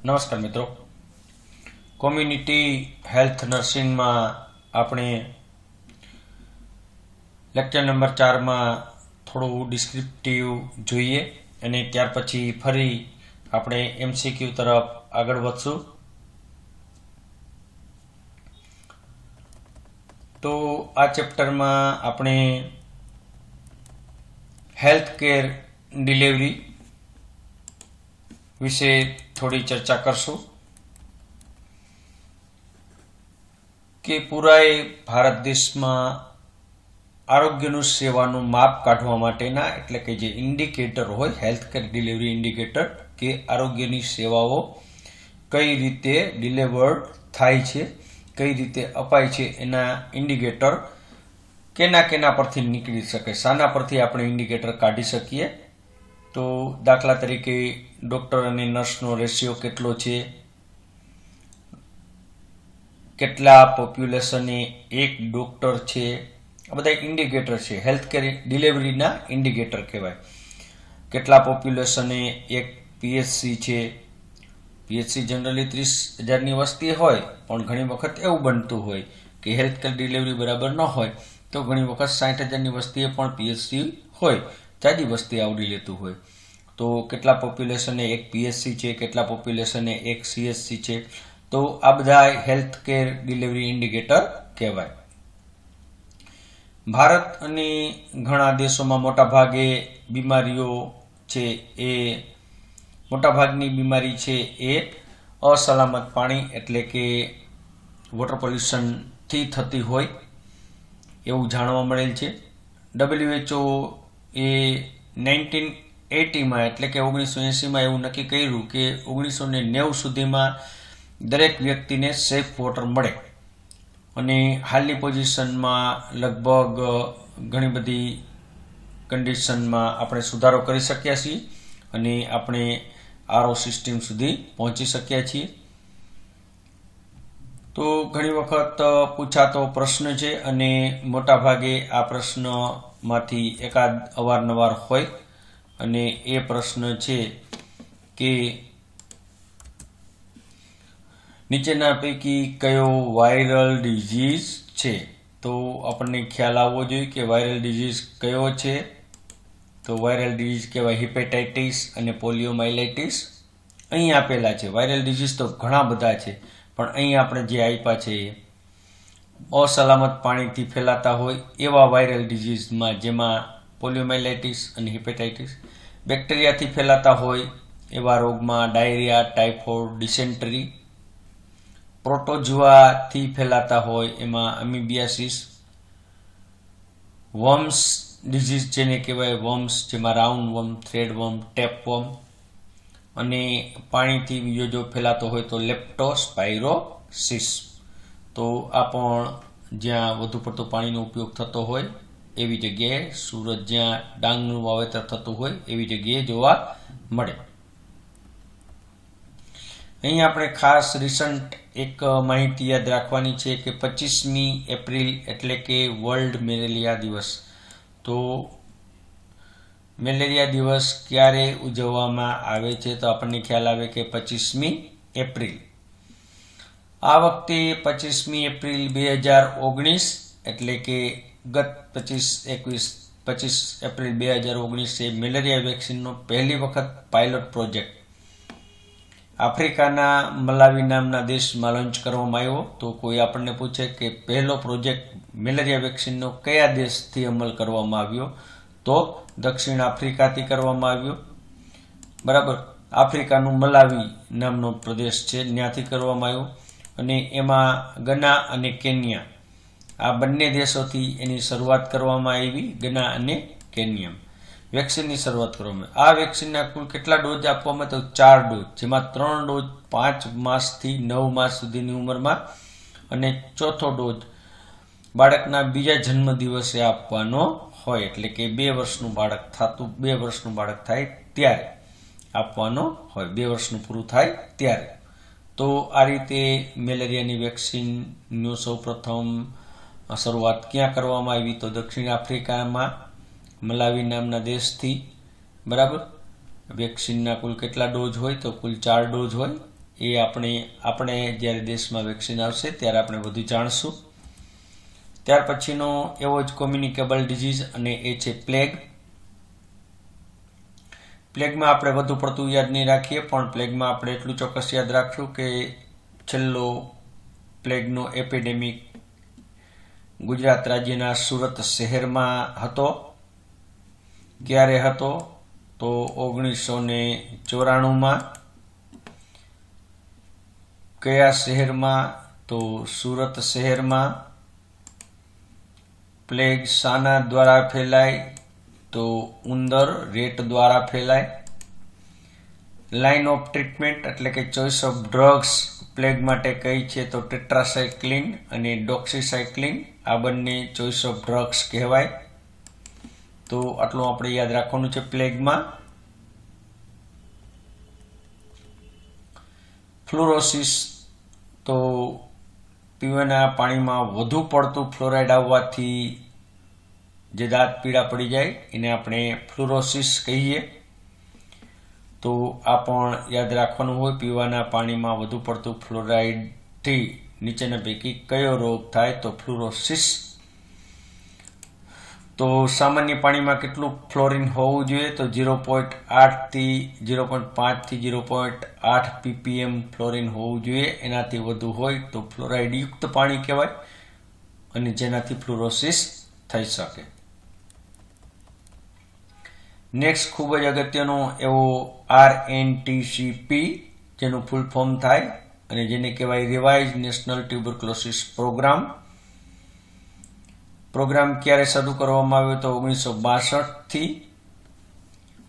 નમસ્કાર મિત્રો, community health નર્સિંગમાં આપણે લેક્ચર નંબર 4માં થોડું ડિસ્ક્રિપ્ટિવ જોઈએ અને ત્યાર પછી ફરી આપણે એમસીક્યુ તરફ આગળ વધશું. તો આ ચેપ્ટરમાં આપણે હેલ્થ કેર ડિલિવરી વિશે થોડી ચર્ચા કરશું કે પૂરા ભારત દેશમાં આરોગ્યનું સેવાનું માપ કાઢવા માટેના એટલે કે જે ઇન્ડિકેટર હોય હેલ્થ કેર ડિલિવરી ઇન્ડિકેટર કે આરોગ્યની સેવાઓ કઈ રીતે ડિલિવર્ડ થાય છે, કઈ રીતે અપાય છે, એના ઇન્ડિકેટર કેના પરથી નીકળી શકે, શાના પરથી આપણે ઇન્ડિકેટર કાઢી શકીએ. તો દાખલા તરીકે ડૉક્ટર અને નર્સનો રેશિયો કેટલો છે, કેટલા પોપ્યુલેશને એક ડૉક્ટર છે, આ બધા ઇન્ડિકેટર છે. હેલ્થ કેર ડિલિવરીના ઇન્ડિકેટર કહેવાય. કેટલા પોપ્યુલેશને એક પીએચસી છે. પીએચસી જનરલી 30,000ની વસ્તી હોય, પણ ઘણી વખત એવું બનતું હોય કે હેલ્થ કેર ડિલિવરી બરાબર ન હોય તો ઘણી વખત 60,000ની વસ્તીએ પણ પીએચસી હોય, જાજી વસ્તી આવરી લેતું હોય. તો કેટલા પોપ્યુલેશને એક પીએચસી છે, કેટલા પોપ્યુલેશને એક સીએચસી છે. તો આ બધા હેલ્થ કેર ડિલિવરી ઇન્ડિકેટર કહેવાય. ભારત અને ઘણા દેશોમાં મોટાભાગે બીમારીઓ છે એ મોટાભાગની બીમારી છે એ અસલામત પાણી એટલે કે વોટર પોલ્યુશનથી થતી હોય એવું જાણવા મળેલ છે. WHO એ 1980માં એટલે કે 1980માં એવું નક્કી કર્યું કે 1990 સુધીમાં દરેક વ્યક્તિને સેફ વોટર મળે, અને હાલની પોઝિશનમાં લગભગ ઘણી બધી કન્ડિશનમાં આપણે સુધારો કરી શક્યા છીએ અને આપણે આરઓ સિસ્ટમ સુધી પહોંચી શક્યા છીએ. તો ઘણી વખત પૂછાતો પ્રશ્ન છે અને મોટાભાગે આ પ્રશ્નમાંથી એકાદ અવારનવાર હોય, અને એ પ્રશ્ન છે કે નીચેના પૈકી કયો વાયરલ ડિઝીઝ છે. તો આપણને ખ્યાલ આવવો જોઈએ કે વાયરલ ડિઝીઝ કયો છે. તો વાયરલ ડિઝીઝ કહેવાય હિપેટાઇટિસ અને પોલિયોમાઇલાઇટિસ. અહીં આપેલા છે. વાયરલ ડિઝીઝ તો ઘણા બધા છે, પણ અહીં આપણે જે આપ્યા છે એ અસલામત પાણીથી ફેલાતા હોય એવા વાયરલ ડિઝીઝમાં, જેમાં પોલિયોમાઇલાઇટિસ અને હિપેટાઇટિસ, બેક્ટેરિયાથી ફેલાતા હોય એવા રોગમાં ડાયરિયા, ટાઇફોઇડ, ડિસેન્ટરી, પ્રોટોઝુઆથી ફેલાતા હોય એમાં અમીબિયાસિસ, વર્મ્સ ડિઝીઝ જેને કહેવાય વર્મ્સ, જેમાં round worm, thread worm, tape worm, અને પાણીથી બીજો જો ફેલાતો હોય તો લેપ્ટોસ્પાઇરોસિસ. તો આ પણ જ્યાં વધુ પડતો પાણીનો ઉપયોગ થતો હોય એવી જગ્યાએ, સુરત જ્યાં ડાંગનું વાવેતર થતું હોય એવી જગ્યાએ જોવા મળે. અહીં આપણે ખાસ રિસન્ટ એક માહિતી યાદ રાખવાની છે કે 25મી એપ્રિલ એટલે કે વર્લ્ડ મેલેરિયા દિવસ. તો મેલેરિયા દિવસ ક્યારે ઉજવવામાં આવે છે? તો આપણને ખ્યાલ આવે કે 25મી એપ્રિલ. આ વખતે 25મી એપ્રિલ 2019 એટલે કે ગત 25 એપ્રિલ 2019 મેલેરિયા વેક્સિનનો પહેલી વખત પાયલોટ પ્રોજેક્ટ આફ્રિકાના મલાવી નામના દેશમાં લોન્ચ કરવામાં આવ્યો. તો કોઈ આપણને પૂછે કે પહેલો પ્રોજેક્ટ મેલેરિયા વેક્સિનનો કયા દેશથી અમલ કરવામાં આવ્યો? તો દક્ષિણ આફ્રિકાથી કરવામાં આવ્યો. બરાબર, આફ્રિકાનું મલાવી નામનો પ્રદેશ છે, ત્યાંથી કરવામાં આવ્યો. અને એમાં ગના અને કેન્યા આ બંને દેશોથી એની શરૂઆત કરવામાં આવી. ગના અને કેન્યા વેક્સિનની શરૂઆત કરવામાં. આ વેક્સિનના કુલ કેટલા ડોઝ આપવામાં? તો 4 ડોઝ, જેમાં 3 ડોઝ 5 માસથી 9 માસ સુધીની ઉંમરમાં, અને ચોથો ડોઝ બાળકના બીજા જન્મ દિવસે આપવાનો હોય, એટલે કે 2 વર્ષનું બાળક થાય ત્યારે આપવાનો હોય, 2 વર્ષનું પૂરું થાય ત્યારે. તો આ રીતે મેલેરિયાની વેક્સિનનું સૌપ્રથમ શરૂઆત ક્યાં કરવામાં આવી? તો દક્ષિણ આફ્રિકામાં મલાવી નામના દેશથી. બરાબર, વેક્સિનના કુલ કેટલા ડોઝ હોય? તો કુલ 4 ડોઝ હોય. એ આપણે જ્યારે દેશમાં વેક્સિન આવશે ત્યારે આપણે વધુ જાણશું. ત્યાર પછીનો એવો જ કોમ્યુનિકેબલ ડિઝીઝ અને એ છે પ્લેગ. પ્લેગમાં આપણે વધુ પડતું યાદ નહીં રાખીએ, પણ પ્લેગમાં આપણે એટલું ચોક્કસ યાદ રાખશું કે છેલ્લો પ્લેગનો એપિડેમિક ગુજરાત રાજ્યના સુરત શહેરમાં હતો. ક્યારે હતો? તો 1994માં. કયા શહેરમાં? તો સુરત શહેરમાં. પ્લેગ શાના દ્વારા ફેલાય? તો ઉંદર, રેટ દ્વારા ફેલાય. લાઇન ઓફ ટ્રીટમેન્ટ એટલે કે ચોઇસ ઓફ ડ્રગ્સ પ્લેગ માટે કઈ છે? તો ટેટ્રાસાયક્લિન અને ડોક્સીસાયક્લિન, આ બંને ચોઇસ ઓફ ડ્રગ્સ કહેવાય. તો આટલું આપણે યાદ રાખવાનું છે પ્લેગમાં. ફ્લોરોસિસ, તો પીવાના પાણીમાં વધુ પડતું ફ્લોરાઇડ આવવાથી જે દાંત પીળા પડી જાય એને આપણે ફ્લોરોસિસ કહીએ. તો આ પણ યાદ રાખવાનું હોય. પીવાના પાણીમાં વધુ પડતું ફ્લોરાઇડથી નીચેના પૈકી કયો રોગ થાય? તો ફ્લોરોસિસ. તો સામાન્ય પાણીમાં કેટલું ફ્લોરિન હોવું જોઈએ? તો 0.5 થી 0.8 ppm ફ્લોરિન હોવું જોઈએ. એનાથી વધુ હોય તો ફ્લોરાઇડયુક્ત પાણી કહેવાય અને જેનાથી ફ્લોરોસિસ થઈ શકે. નેક્સ્ટ ખૂબ જ અગત્યનો એવો RNTCP, જેનું ફૂલ ફોર્મ થાય અને જેને કહેવાય revise national tuberculosis programme. Programme ક્યારે શરૂ કરવામાં આવ્યો? તો 1962થી.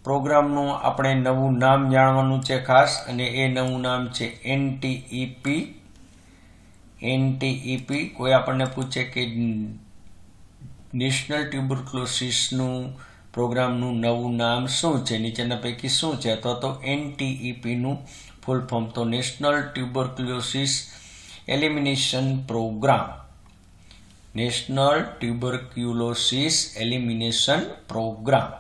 પ્રોગ્રામનું આપણે નવું નામ જાણવાનું છે ખાસ, અને એ નવું નામ છે NTEP. NTEP. કોઈ આપણને પૂછે કે નેશનલ ટ્યુબરક્લોસિસનું પ્રોગ્રામનું નવું નામ શું છે, નીચેના પૈકી શું છે? અથવા તો NTEP નું ફૂલ ફોર્મ તો national tuberculosis elimination programme. National tuberculosis elimination programme.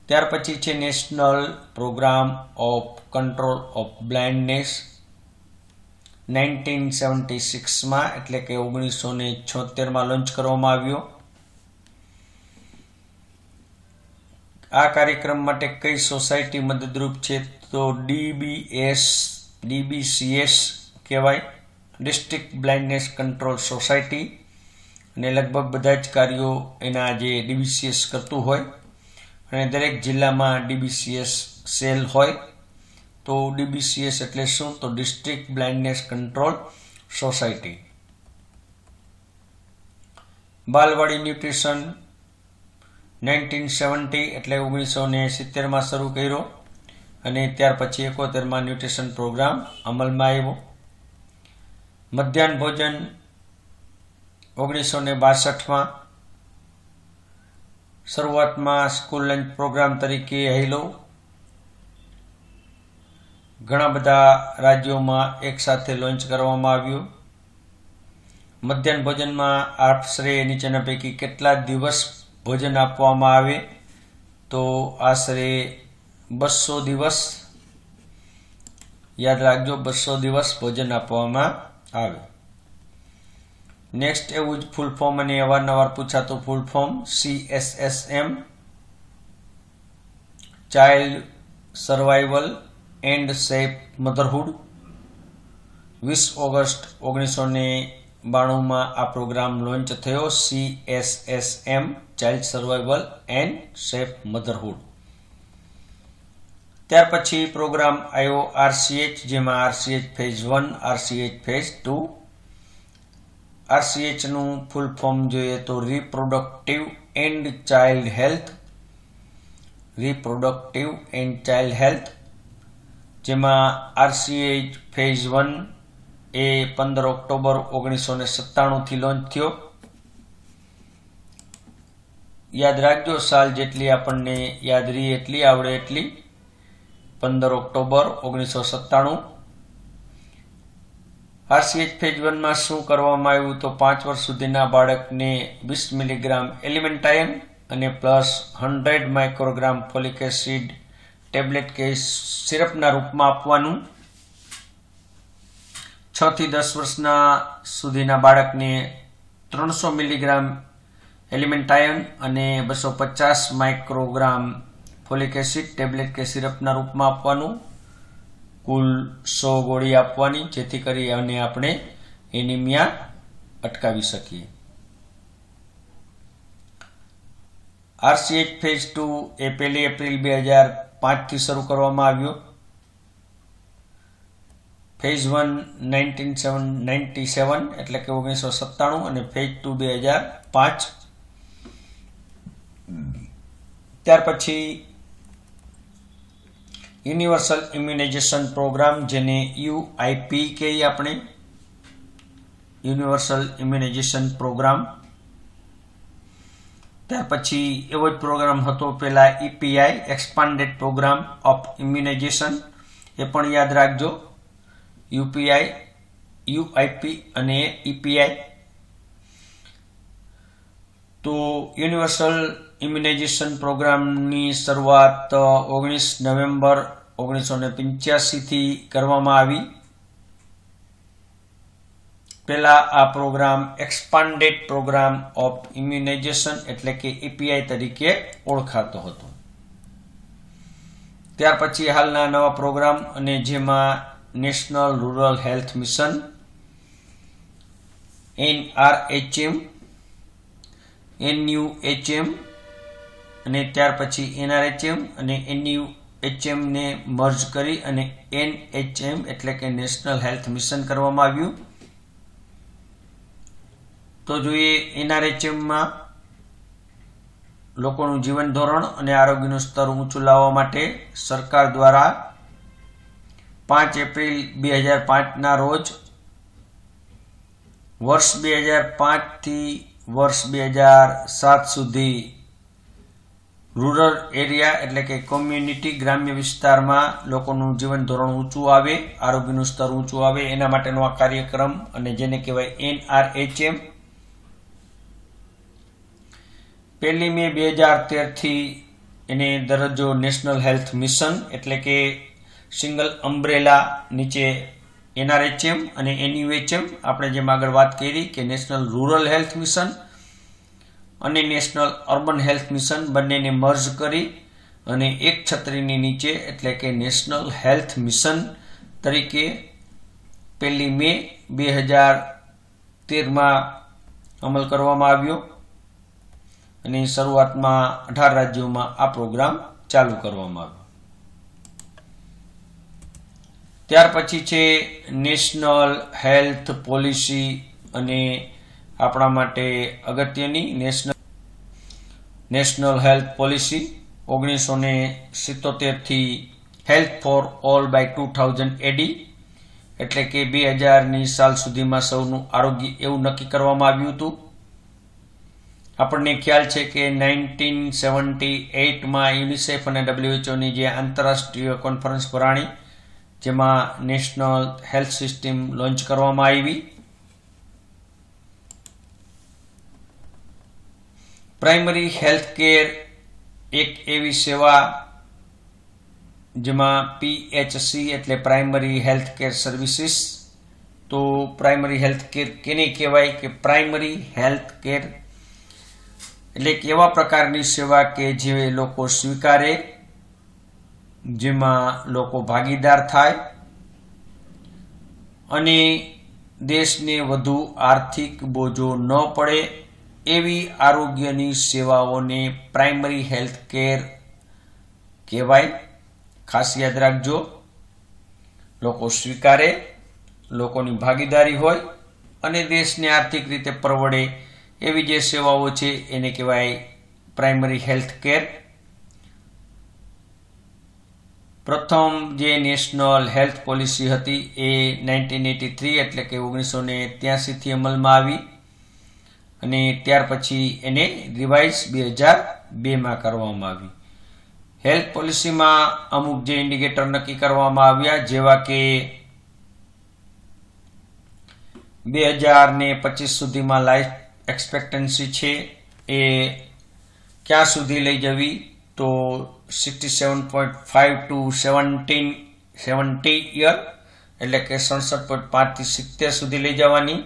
ત્યાર પછી છે national programme of control of blindness. 1976માં એટલે કે 1976માં લોન્ચ કરવામાં આવ્યો. આ કાર્યક્રમ માટે કઈ સોસાયટી મદદરૂપ છે? તો DBCS કહેવાય, ડિસ્ટ્રિક્ટ બ્લાઇન્ડનેસ કંટ્રોલ સોસાયટી. અને લગભગ બધા જ કાર્યો એના જે DBCS કરતું હોય અને દરેક જિલ્લામાં DBCS સેલ હોય. તો DBCS એટલે શું? તો district blindness control society. Balwadi nutrition 1970 એટલે 1970માં શરૂ કર્યો અને ત્યાર પછી 71માં ન્યુટ્રિશન પ્રોગ્રામ અમલમાં આવ્યો. મધ્યાહન ભોજન 1962માં. શરૂઆતમાં સ્કૂલ લંચ પ્રોગ્રામ તરીકે હેલો. ઘણા બધા રાજ્યોમાં એક સાથે લોન્ચ કરવામાં આવ્યું. મધ્યાહન ભોજનમાં આશરે નીચેના પૈકી કેટલા દિવસ ભોજન આપવામાં આવે? તો આશરે 200 દિવસ. યાદ રાખજો, 200 દિવસ ભોજન આપવામાં આવે. નેક્સ્ટ એવું જ ફૂલ ફોર્મ અને અવારનવાર પૂછાતું full form CSSM, child survival and safe motherhood. 20 August 1992માં આ પ્રોગ્રામ લોન્ચ થયો. CSSM, child survival and safe motherhood. ત્યાર પછી પ્રોગ્રામ આવ્યો RCH, જેમાં RCH phase 1, RCH phase 2. RCH નું ફૂલ ફોર્મ જોઈએ તો reproductive and child health. Reproductive and child health, જેમાં RCH ફેઝ 1 એ 15 ઓક્ટોબર 1997થી લોન્ચ થયો. યાદ રાખજો, સાલ જેટલી આપણને યાદ રહી એટલી આવડે એટલી. 15 ઓક્ટોબર 1997. RCH ફેઝ 1માં શું કરવામાં આવ્યું? તો 5 વર્ષ સુધીના બાળકને 20 મિલીગ્રામ એલિમેન્ટાયન અને plus 100 microgram folic acid tablet કે સિરપના રૂપમાં આપવાનું. 6 થી 10 વર્ષના સુધીના બાળકને 300 મિલીગ્રામ એલિમેન્ટ આયન અને 250 માઇક્રોગ્રામ ફોલિક એસિડ ટેબ્લેટ કે સિરપના રૂપમાં આપવાનું, કુલ 100 ગોળી આપવાની, જેથી કરી અને આપણે એનિમિયા અટકાવી શકીએ. RCH ફેઝ 2 એ 1 એપ્રિલ 2005 થી શરૂ કરવામાં આવ્યો. ફેઝ 1 1997 એટલે કે 1997 અને ફેઝ 2 2005. ત્યાર પછી યુનિવર્સલ ઇમ્યુનાઇઝેશન પ્રોગ્રામ, જેને UIP કહીએ આપણે, યુનિવર્સલ ઇમ્યુનાઇઝેશન પ્રોગ્રામ. ત્યાર પછી એવો જ પ્રોગ્રામ હતો પેલા EPI, expanded programme of immunisation, એ પણ યાદ રાખજો. UPI, UIP અને EPI. તો યુનિવર્સલ ઇમ્યુનાઇઝેશન પ્રોગ્રામની શરૂઆત 19 નવેમ્બર 1985 થી કરવામાં આવી. પહેલા આ programme expanded programme of immunisation એટલે કે EPI તરીકે ઓળખાતો હતો. ત્યાર પછી હાલના નવા પ્રોગ્રામ, અને જેમાં national rural health mission NRHM, NUHM અને ત્યાર પછી NRHM અને NUHM ને મર્જ કરી અને NHM એટલે કે નેશનલ હેલ્થ મિશન કરવામાં આવ્યું. તો જોઈએ NRHM માં લોકોનું જીવન ધોરણ અને આરોગ્યનું સ્તર ઊંચું લાવવા માટે સરકાર દ્વારા 5 એપ્રિલ 2005 ના રોજ વર્ષ 2005 થી વર્ષ 2007 સુધી રૂરલ એરિયા એટલે કે કોમ્યુનિટી, ગ્રામ્ય વિસ્તારમાં લોકોનું જીવન ધોરણ ઊંચું આવે, આરોગ્યનું સ્તર ઊંચું આવે, એના માટેનો આ કાર્યક્રમ, અને જેને કહેવાય NRHM. 1 મે 2013 થી એને દરજ્જો નેશનલ હેલ્થ મિશન એટલે કે સિંગલ અમ્બ્રેલા નીચે NRHM અને NUHM, આપણે જેમ આગળ વાત કરી કે નેશનલ રૂરલ હેલ્થ મિશન અને નેશનલ અર્બન હેલ્થ મિશન બંનેને મર્જ કરી અને એક છત્રીની નીચે એટલે કે નેશનલ હેલ્થ મિશન તરીકે 1 મે 2013 અમલ કરવામાં આવ્યો. અને શરૂઆતમાં 18 રાજ્યોમાં આ પ્રોગ્રામ ચાલુ કરવામાં આવ્યો. ત્યાર પછી છે નેશનલ હેલ્થ પોલિસી, અને આપણા માટે અગત્યની નેશનલ હેલ્થ પોલિસી 1977 થી health for all by 2000 AD એટલે કે 2000ની સાલ સુધીમાં સૌનું આરોગ્ય એવું નક્કી કરવામાં આવ્યું હતું. આપણને ખ્યાલ છે કે 1978માં યુનિસેફ અને WHO ની જે આંતરરાષ્ટ્રીય કોન્ફરન્સ ભરાણી, જેમાં નેશનલ હેલ્થ સિસ્ટમ લોન્ચ કરવામાં આવી. પ્રાઇમરી હેલ્થ કેર એક એવી સેવા જેમાં PHC એટલે પ્રાઇમરી હેલ્થ કેર સર્વિસીસ. તો પ્રાઇમરી હેલ્થ કેર કેને કહેવાય કે પ્રાઇમરી હેલ્થ કેર એટલે એક એવા પ્રકારની સેવા કે જે લોકો સ્વીકારે, જેમાં લોકો ભાગીદાર થાય અને દેશને વધુ આર્થિક બોજો ન પડે એવી આરોગ્યની સેવાઓને પ્રાઇમરી હેલ્થ કેર કહેવાય. ખાસ યાદ રાખજો, લોકો સ્વીકારે, લોકોની ભાગીદારી હોય અને દેશને આર્થિક રીતે પરવડે એવી જે સેવાઓ છે એને કહેવાય પ્રાઇમરી હેલ્થ કેર. પ્રથમ જે નેશનલ હેલ્થ પોલિસી હતી એ 1983 એટલે કે 1983 થી અમલમાં આવી, અને ત્યાર પછી એને રિવાઇઝ 2002માં કરવામાં આવી. હેલ્થ પોલિસીમાં અમુક જે ઇન્ડિકેટર નક્કી કરવામાં આવ્યા, જેવા કે 2025 સુધીમાં લાઈફ એક્સપેક્ટન્સી છે એ ક્યાં સુધી લઈ જવી, તો 67.5 to 70 યર એટલે કે 67.5 થી 70 સુધી લઈ જવાની.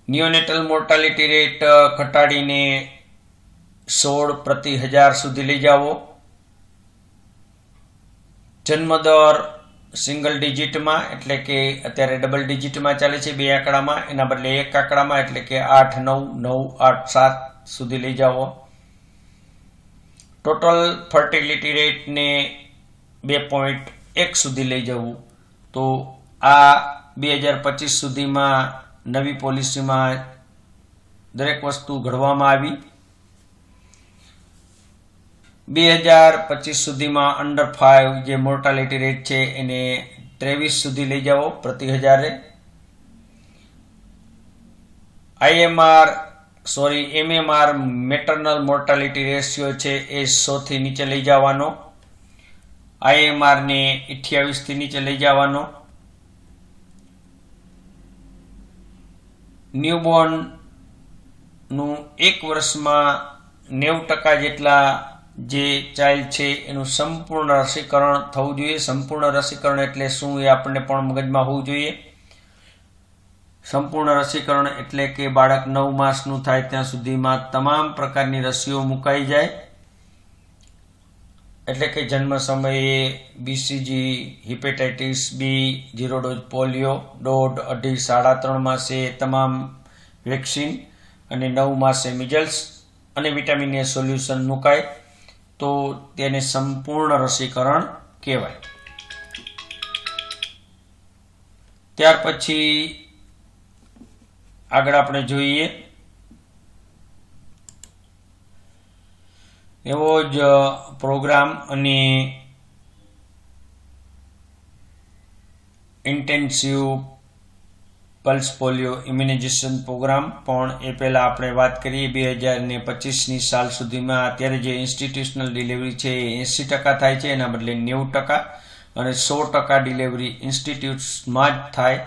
નિયોનેટલ મોર્ટાલિટી રેટ ઘટાડીને 16 પ્રતિ 1000 સુધી લઈ જાવો. જન્મદર સિંગલ ડિજિટમાં એટલે કે અત્યારે ડબલ ડિજિટમાં ચાલે છે 2 આંકડામાં, એના બદલે 1 આંકડામાં એટલે કે 8, 9, 9, 8, 7 સુધી લઈ જાઓ. ટોટલ ફર્ટિલિટી રેટને 2.1 સુધી લઈ જવું. તો આ 2025 સુધીમાં નવી પોલિસીમાં દરેક વસ્તુ ઘડવામાં આવી. 2025 સુધીમાં અંડર 5 જે મોર્ટાલિટી રેટ છે એને 23 સુધી લઈ જાઓ પ્રતિ 1000. MMR મેટરનલ મોર્ટાલિટી રેશિયો છે એ 100 થી નીચે લઈ જવાનો. IMR ને 28 થી નીચે લઈ જવાનો. ન્યૂબોર્ન નું 1 વર્ષમાં 90% જેટલા જે ચાઇલ્ડ છે એનું સંપૂર્ણ રસીકરણ થવું જોઈએ. સંપૂર્ણ રસીકરણ એટલે શું એ આપણને પણ મગજમાં હોવું જોઈએ. સંપૂર્ણ રસીકરણ એટલે કે બાળક 9 માસનું થાય ત્યાં સુધીમાં તમામ પ્રકારની રસીઓ મુકાઈ જાય. એટલે કે જન્મ સમયે BCG, hepatitis B, 0 dose polio, 1.5, 2.5, 3.5 માસે તમામ વેક્સિન અને 9 માસે મિઝલ્સ અને વિટામિન A સોલ્યુશન મુકાય તો તેને સંપૂર્ણ રસીકરણ કહેવાય. ત્યાર પછી આગળ આપણે જોઈએ એવો જ પ્રોગ્રામ અને intensive pulse polio immunisation programme પણ એ પહેલાં આપણે વાત કરીએ. 2025ની સાલ સુધીમાં અત્યારે જે ઇન્સ્ટિટ્યુશનલ ડિલિવરી છે એ 80% થાય છે, એના બદલે 90% અને 100% ડિલિવરી ઇન્સ્ટિટ્યૂટ્સમાં જ થાય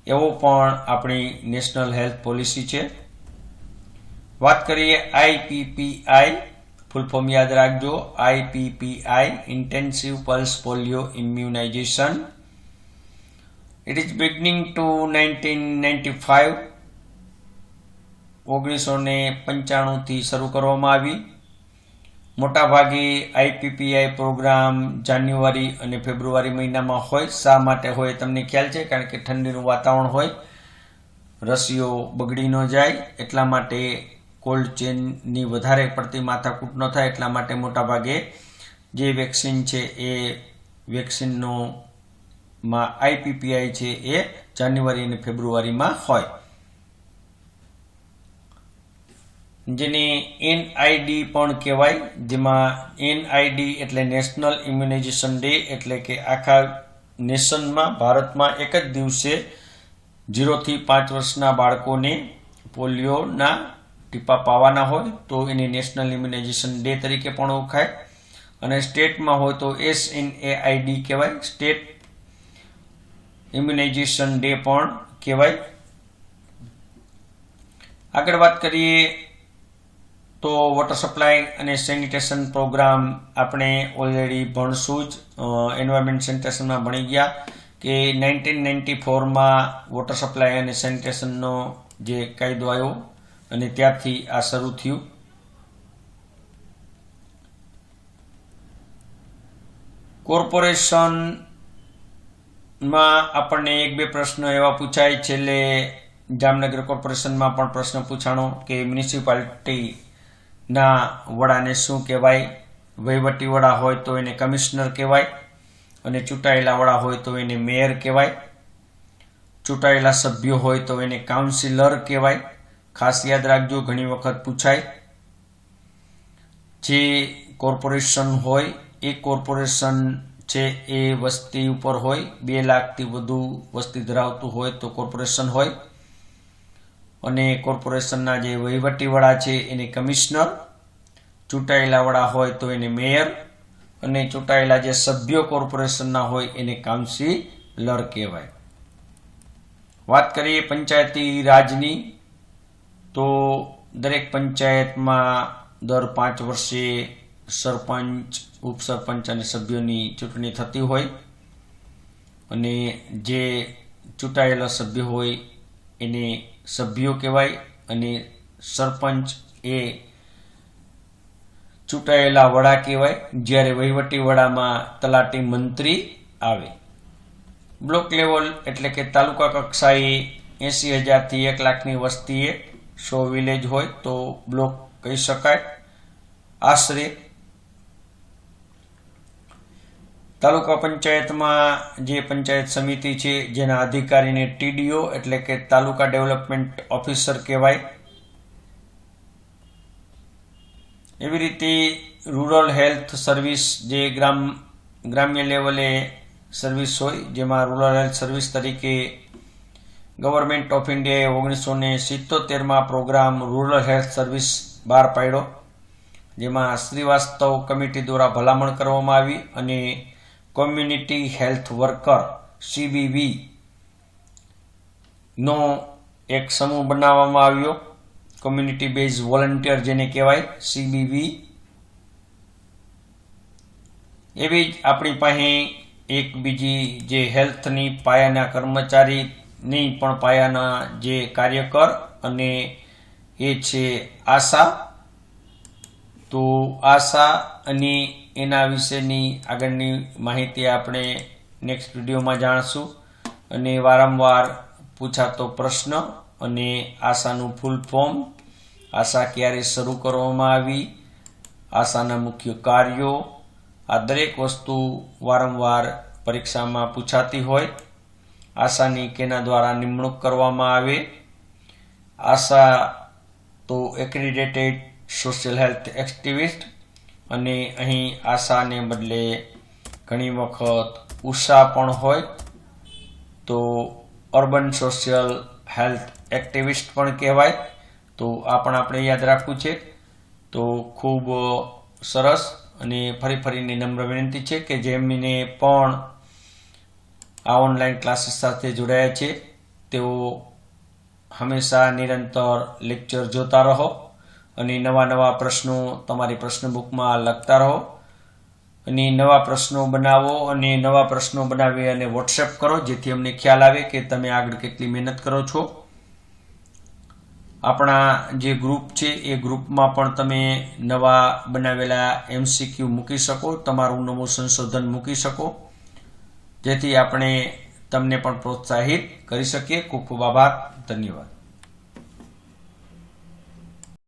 એવો પણ આપણી નેશનલ હેલ્થ પોલિસી છે. વાત કરીએ IPPI, ફૂલ ફોર્મ યાદ રાખજો, IPPI intensive pulse polio immunisation. It is beginning to 1995, 1995 થી શરૂ કરવામાં આવી. મોટાભાગે IPPI પ્રોગ્રામ જાન્યુઆરી અને ફેબ્રુઆરી મહિનામાં હોય. શા માટે હોય તમને ખ્યાલ છે? કારણ કે ઠંડીનું વાતાવરણ હોય, રસીઓ બગડી ન જાય એટલા માટે, કોલ્ડ ચેનની વધારે પડતી માથાકૂટ ન થાય એટલા માટે મોટાભાગે જે વેક્સિન છે એ વેક્સિનનો IPPI છે એ જાન્યુઆરી અને ફેબ્રુઆરીમાં હોય. જેને NID પણ કહેવાય, જેમાં NID એટલે નેશનલ ઇમ્યુનાઇઝેશન ડે, એટલે કે આખા નેશનમાં ભારતમાં એક જ દિવસે 0 થી 5 વર્ષના બાળકોને પોલિયોના ટીપા પાવાના હોય તો એને નેશનલ ઇમ્યુનાઇઝેશન ડે તરીકે પણ ઓળખાય. અને સ્ટેટમાં હોય તો SNAID કહેવાય, સ્ટેટ ઇમ્યુનાઇઝેશન ડે પણ કહેવાય. આગળ વાત કરીએ તો વોટર સપ્લાય અને સેનિટેશન પ્રોગ્રામ આપણે ઓલરેડી ભણશું જ. એન્વાયરમેન્ટ સેનિટેશનમાં ભણી ગયા કે 1994માં વોટર સપ્લાય અને સેનિટેશનનો જે કાયદો આવ્યો અને ત્યારથી આ શરૂ થયું. કોર્પોરેશનમાં આપણને 1-2 પ્રશ્નો એવા પૂછાય. છેલ્લે જામનગર કોર્પોરેશનમાં પણ પ્રશ્ન પૂછાણો કે મ્યુનિસિપાલિટીના વડાને શું કહેવાય? વહીવટી વડા હોય તો એને કમિશનર કહેવાય અને ચૂંટાયેલા વડા હોય તો એને મેયર કહેવાય. ચૂંટાયેલા સભ્યો હોય તો એને કાઉન્સિલર કહેવાય. ખાસ યાદ રાખજો, ઘણી વખત પૂછાય. જે કોર્પોરેશન હોય એ કોર્પોરેશન છે એ વસ્તી ઉપર હોય, 2 લાખથી વધુ વસ્તી ધરાવતું હોય તો કોર્પોરેશન હોય. અને કોર્પોરેશનના જે વહીવટી વડા છે એને કમિશનર, ચૂંટાયેલા વડા હોય તો એને મેયર અને ચૂંટાયેલા જે સભ્યો કોર્પોરેશનના હોય એને કાઉન્સિલર કહેવાય. વાત કરીએ પંચાયતી રાજની તો દરેક પંચાયતમાં દર 5 વર્ષે સરપંચ, ઉપસરપંચ અને સભ્યોની ચૂંટણી થતી હોય. અને જે ચૂંટાયેલા સભ્ય હોય એને સભ્યો કહેવાય અને સરપંચ એ ચૂંટાયેલા વડા કહેવાય. જ્યારે વહીવટી વડામાં તલાટી મંત્રી આવે. બ્લોક લેવલ એટલે કે તાલુકા કક્ષાએ 80,000 થી 1 લાખની વસ્તીએ 100 વિલેજ હોય તો બ્લોક કહી શકાય. આશરે તાલુકા પંચાયતમાં જે પંચાયત સમિતિ છે જેના અધિકારીને TDO એટલે કે તાલુકા ડેવલપમેન્ટ ઓફિસર કહેવાય. એવી રીતે રૂરલ હેલ્થ સર્વિસ જે ગ્રામ્ય લેવલે સર્વિસ હોય જેમાં રૂરલ હેલ્થ સર્વિસ તરીકે ગવર્મેન્ટ ઓફ ઇન્ડિયાએ 1977માં પ્રોગ્રામ રૂરલ હેલ્થ સર્વિસ બહાર પાડ્યો, જેમાં શ્રીવાસ્તવ કમિટી દ્વારા ભલામણ કરવામાં આવી અને કોમ્યુનિટી હેલ્થ વર્કર CBV નો એક સમૂહ બનાવવામાં આવ્યો. કોમ્યુનિટી બેઝ વોલન્ટિયર જેને કહેવાય CBV. એવી જ આપણી પાસે એક બીજી જે હેલ્થની પાયાના કર્મચારીની પણ પાયાના જે કાર્યકર અને એ છે આશા. તો આશા અને એના વિશેની આગળની માહિતી આપણે નેક્સ્ટ વિડીયોમાં જાણશું. અને વારંવાર પૂછાતો પ્રશ્ન અને આશાનું ફૂલ ફોર્મ, આશા ક્યારે શરૂ કરવામાં આવી, આશાના મુખ્ય કાર્યો, આ દરેક વસ્તુ વારંવાર પરીક્ષામાં પૂછાતી હોય. આશાની કેના દ્વારા નિમણૂક કરવામાં આવે. આશા તો એક્રેડિટેડ સોશિયલ હેલ્થ એક્ટિવિસ્ટ, અને અહીં આશાને બદલે ઘણી વખત ઉષા પણ હોય તો અર્બન સોશિયલ હેલ્થ એક્ટિવિસ્ટ પણ કહેવાય. તો આ પણ આપણે યાદ રાખવું છે. તો ખૂબ સરસ. અને ફરીને નમ્ર વિનંતી છે કે જેમને પણ આ ઓનલાઈન ક્લાસીસ સાથે જોડાયા છે તેઓ હંમેશા નિરંતર લેક્ચર જોતા રહો અને નવા પ્રશ્નો તમારી પ્રશ્ન બુકમાં લખતા રહો અને નવા પ્રશ્નો બનાવો અને નવા પ્રશ્નો બનાવી અને વોટ્સએપ કરો, જેથી અમને ખ્યાલ આવે કે તમે આગળ કેટલી મહેનત કરો છો. આપણા જે ગ્રુપ છે એ ગ્રુપમાં પણ તમે નવા બનાવેલા MCQ મૂકી શકો, તમારું નવું સંશોધન મૂકી શકો, જેથી આપણે તમને પણ પ્રોત્સાહિત કરી શકીએ. ખૂબ ખૂબ આભાર. ધન્યવાદ.